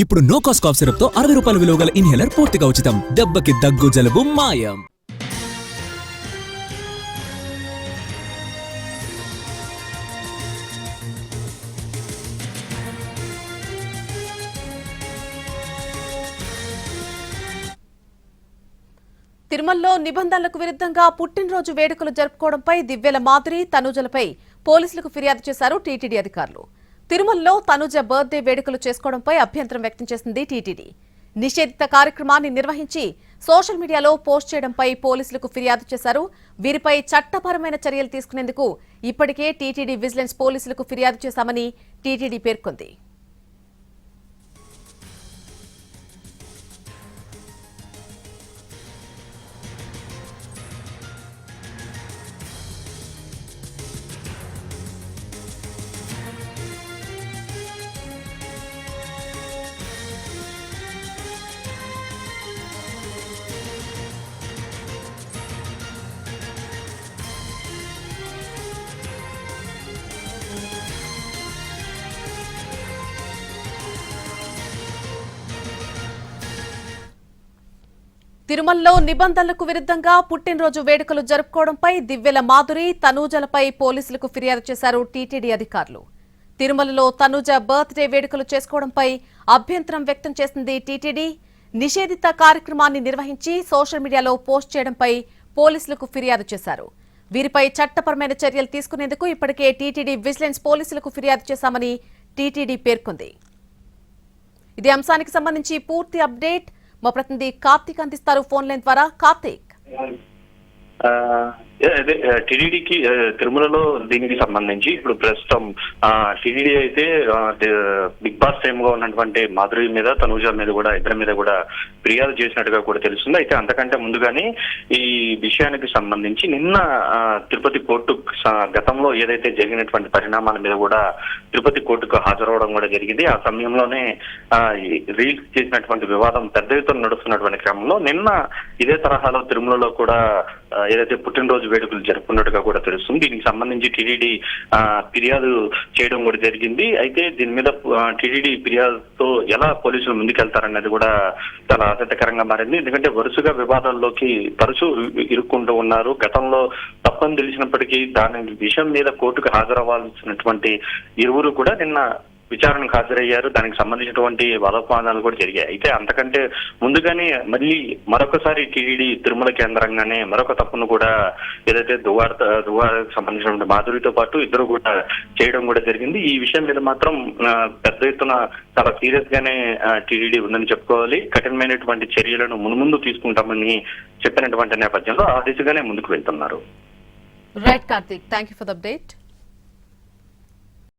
ఇప్పుడు no cost cough syrup తో 60 రూపాయల విలువ గల ఇన్హేలర్ పూర్తిగా ఉచితం. దెబ్బకి దగ్గు జలుబు మాయం. తిరుమలలో నిబంధనలకు విరుద్ధంగా పుట్టినరోజు వేడుకలు జరుపుకోవడంపై దివ్యల మాధురి, తనుజలపై పోలీసులకు ఫిర్యాదు చేశారు టీటీడీ అధికారులు. తిరుమలలో తనుజ బర్త్డే వేడుకలు చేసుకోవడంపై అభ్యంతరం వ్యక్తం చేసింది టీటీడీ. నిషేధిత కార్యక్రమాన్ని నిర్వహించి సోషల్ మీడియాలో పోస్ట్ చేయడంపై పోలీసులకు ఫిర్యాదు చేశారు. వీరిపై చట్టపరమైన చర్యలు తీసుకునేందుకు ఇప్పటికే టీటీడీ విజిలెన్స్ పోలీసులకు ఫిర్యాదు చేశామని టీటీడీ పేర్కొంది. తిరుమలలో నిబంధనలకు విరుద్ధంగా పుట్టినరోజు వేడుకలు జరుపుకోవడంపై దివ్యల మాధురి, తనూజలపై పోలీసులకు ఫిర్యాదు చేశారు టీటీడీ అధికారులు. తిరుమలలో తనూజ బర్త్డే వేడుకలు చేసుకోవడంపై అభ్యంతరం వ్యక్తం చేసింది టీటీడీ. నిషేధిత కార్యక్రమాన్ని నిర్వహించి సోషల్ మీడియాలో పోస్ట్ చేయడంపై పోలీసులకు ఫిర్యాదు చేశారు. వీరిపై చట్టపరమైన చర్యలు తీసుకునేందుకు ఇప్పటికే టీటీడీ విజిలెన్స్ పోలీసులకు ఫిర్యాదు చేశామని టీటీడీ పేర్కొంది. ఇదే అంశానికి సంబంధించి పూర్తి అప్డేట్ మా ప్రతినిధి కార్తీక్ అందిస్తారు ఫోన్ లైన్ ద్వారా. కార్తీక్, టీడీడీకి తిరుమలలో దీనికి సంబంధించి ఇప్పుడు ప్రస్తుతం టీడీడీ అయితే బిగ్ బాస్ టైమ్ గా ఉన్నటువంటి మాధురి మీద, తనూజ మీద కూడా, ఇద్దరి మీద కూడా ఫిర్యాదు చేసినట్టుగా కూడా తెలుస్తుంది. అయితే అంతకంటే ముందుగానే ఈ విషయానికి సంబంధించి నిన్న తిరుపతి కోర్టు గతంలో ఏదైతే జరిగినటువంటి పరిణామాల మీద కూడా తిరుపతి కోర్టుకు హాజరవడం కూడా జరిగింది. ఆ సమయంలోనే రీల్స్ చేసినటువంటి వివాదం పెద్ద ఎత్తున నడుస్తున్నటువంటి క్రమంలో నిన్న ఇదే తరహాలో తిరుమలలో కూడా ఏదైతే పుట్టినరోజు వేడుకలు జరుపుకున్నట్టుగా కూడా తెలుస్తుంది. దీనికి సంబంధించి టీటీడీ ఫిర్యాదు చేయడం కూడా జరిగింది. అయితే దీని మీద టీటీడీ ఫిర్యాదుతో ఎలా పోలీసులు ముందుకెళ్తారన్నది కూడా చాలా ఆసక్తికరంగా మారింది. ఎందుకంటే వరుసగా వివాదాల్లోకి తరచూ ఇరుక్కుంటూ ఉన్నారు. గతంలో తప్పని తెలిసినప్పటికీ దాని విషయం మీద కోర్టుకు హాజరవ్వాల్సినటువంటి ఇరువురు కూడా నిన్న విచారణకు హాజరయ్యారు. దానికి సంబంధించినటువంటి వాదోపవాదాలు కూడా జరిగాయి. అయితే అంతకంటే ముందుగానే మళ్ళీ మరొకసారి టీటీడీ తిరుమల కేంద్రంగానే మరొక తప్పును కూడా ఏదైతే దువారకు సంబంధించినటువంటి మాధురితో పాటు ఇద్దరు కూడా చేయడం కూడా జరిగింది. ఈ విషయం మీద మాత్రం పెద్ద ఎత్తున చాలా సీరియస్ గానే టీటీడీ ఉందని చెప్పుకోవాలి. కఠినమైనటువంటి చర్యలను మున్ముందు తీసుకుంటామని చెప్పినటువంటి నేపథ్యంలో ఆ దిశగానే ముందుకు వెళ్తున్నారు. Right Karthik, thank you for the update.